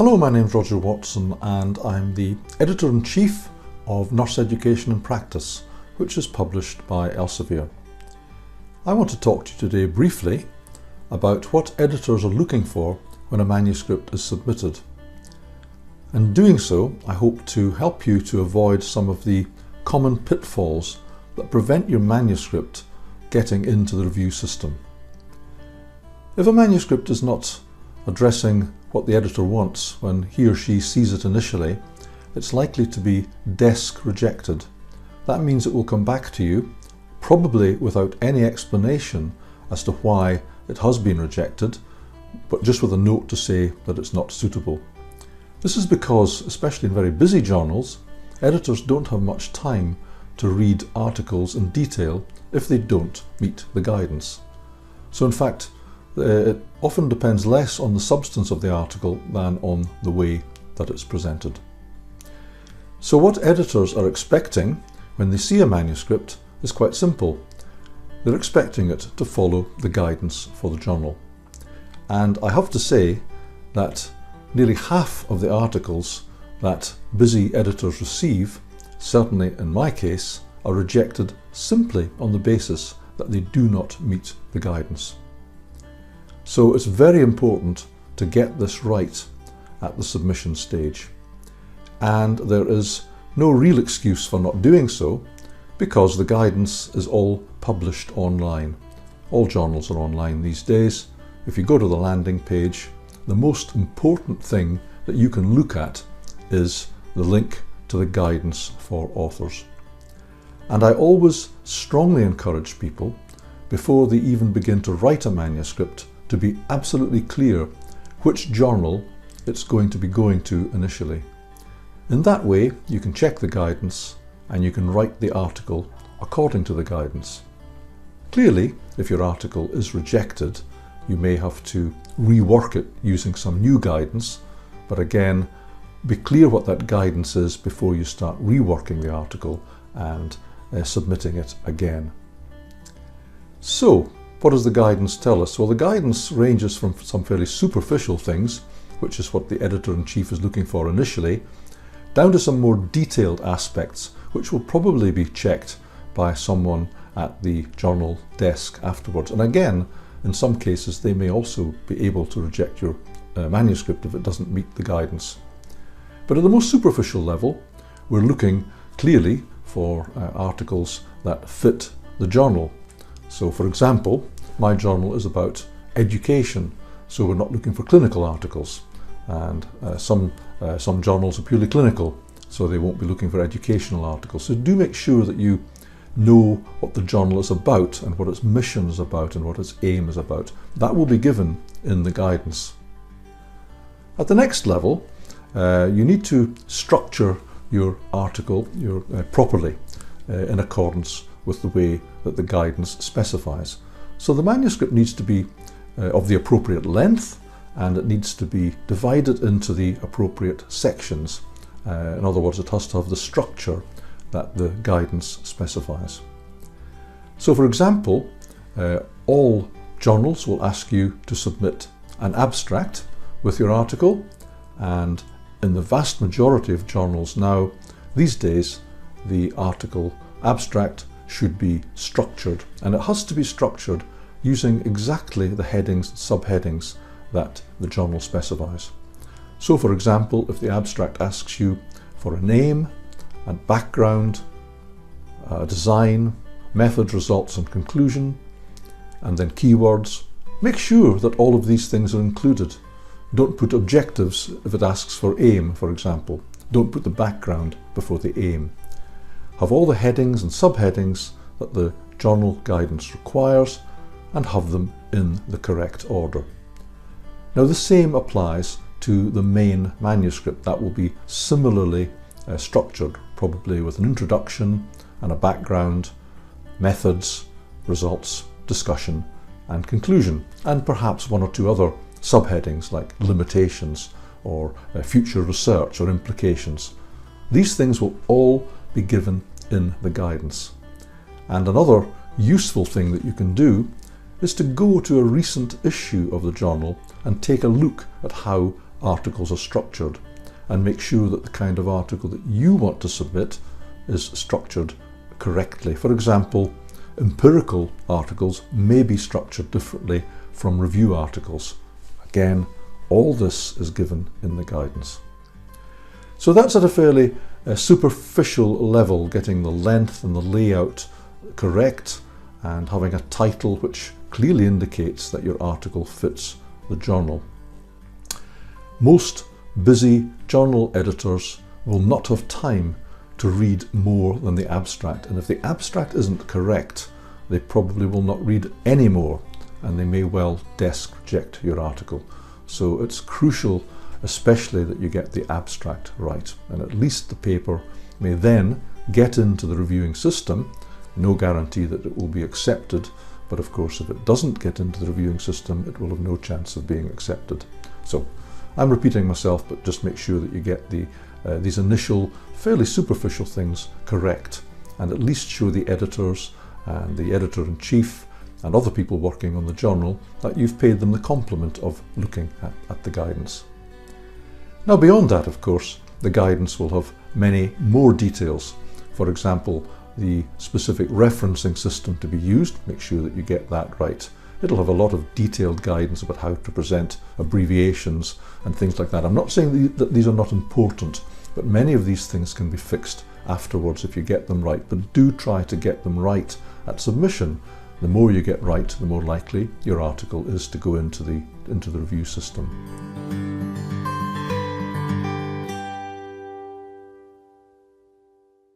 Hello, my name's Roger Watson and I'm the Editor-in-Chief of Nurse Education and Practice, which is published by Elsevier. I want to talk to you today briefly about what editors are looking for when a manuscript is submitted. In doing so, I hope to help you to avoid some of the common pitfalls that prevent your manuscript getting into the review system. If a manuscript is not addressing what the editor wants when he or she sees it initially, it's likely to be desk rejected. That means it will come back to you, probably without any explanation as to why it has been rejected, but just with a note to say that it's not suitable. This is because, especially in very busy journals, editors don't have much time to read articles in detail if they don't meet the guidance. So in fact, it often depends less on the substance of the article than on the way that it's presented. So what editors are expecting when they see a manuscript is quite simple. They're expecting it to follow the guidance for the journal. And I have to say that nearly half of the articles that busy editors receive, certainly in my case, are rejected simply on the basis that they do not meet the guidance. So it's very important to get this right at the submission stage. And there is no real excuse for not doing so, because the guidance is all published online. All journals are online these days. If you go to the landing page, the most important thing that you can look at is the link to the guidance for authors. And I always strongly encourage people, before they even begin to write a manuscript, to be absolutely clear which journal it's going to be going to initially. In that way, you can check the guidance and you can write the article according to the guidance. Clearly, if your article is rejected, you may have to rework it using some new guidance, but again, be clear what that guidance is before you start reworking the article and submitting it again. So, what does the guidance tell us? Well, the guidance ranges from some fairly superficial things, which is what the editor-in-chief is looking for initially, down to some more detailed aspects, which will probably be checked by someone at the journal desk afterwards. And again, in some cases, they may also be able to reject your manuscript if it doesn't meet the guidance. But at the most superficial level, we're looking clearly for articles that fit the journal. So for example, my journal is about education, so we're not looking for clinical articles. And some journals are purely clinical, so they won't be looking for educational articles. So do make sure that you know what the journal is about and what its mission is about and what its aim is about. That will be given in the guidance. At the next level, you need to structure your article properly in accordance with the way that the guidance specifies. So the manuscript needs to be of the appropriate length, and it needs to be divided into the appropriate sections. In other words, it has to have the structure that the guidance specifies. So for example, all journals will ask you to submit an abstract with your article, and in the vast majority of journals now, these days, the article abstract should be structured, and it has to be structured using exactly the headings and subheadings that the journal specifies. So for example, if the abstract asks you for a name and background, design, method, results and conclusion, and then keywords, make sure that all of these things are included. Don't put objectives if it asks for aim, for example. Don't put the background before the aim. Have all the headings and subheadings that the journal guidance requires and have them in the correct order. Now the same applies to the main manuscript. That will be similarly structured, probably with an introduction and a background, methods, results, discussion and conclusion, and perhaps one or two other subheadings like limitations or future research or implications. These things will all be given in the guidance. And another useful thing that you can do is to go to a recent issue of the journal and take a look at how articles are structured, and make sure that the kind of article that you want to submit is structured correctly. For example, empirical articles may be structured differently from review articles. Again, all this is given in the guidance. So that's at a fairly superficial level, getting the length and the layout correct and having a title which clearly indicates that your article fits the journal. Most busy journal editors will not have time to read more than the abstract, and if the abstract isn't correct, they probably will not read any more, and they may well desk reject your article. So it's crucial, especially, that you get the abstract right, and at least the paper may then get into the reviewing system. No guarantee that it will be accepted, but of course if it doesn't get into the reviewing system, it will have no chance of being accepted. So I'm repeating myself, but just make sure that you get these initial fairly superficial things correct, and at least show the editors and the editor-in-chief and other people working on the journal that you've paid them the compliment of looking at the guidance. Now beyond that, of course, the guidance will have many more details. For example, the specific referencing system to be used, make sure that you get that right. It'll have a lot of detailed guidance about how to present abbreviations and things like that. I'm not saying that these are not important, but many of these things can be fixed afterwards if you get them right. But do try to get them right at submission. The more you get right, the more likely your article is to go into the review system.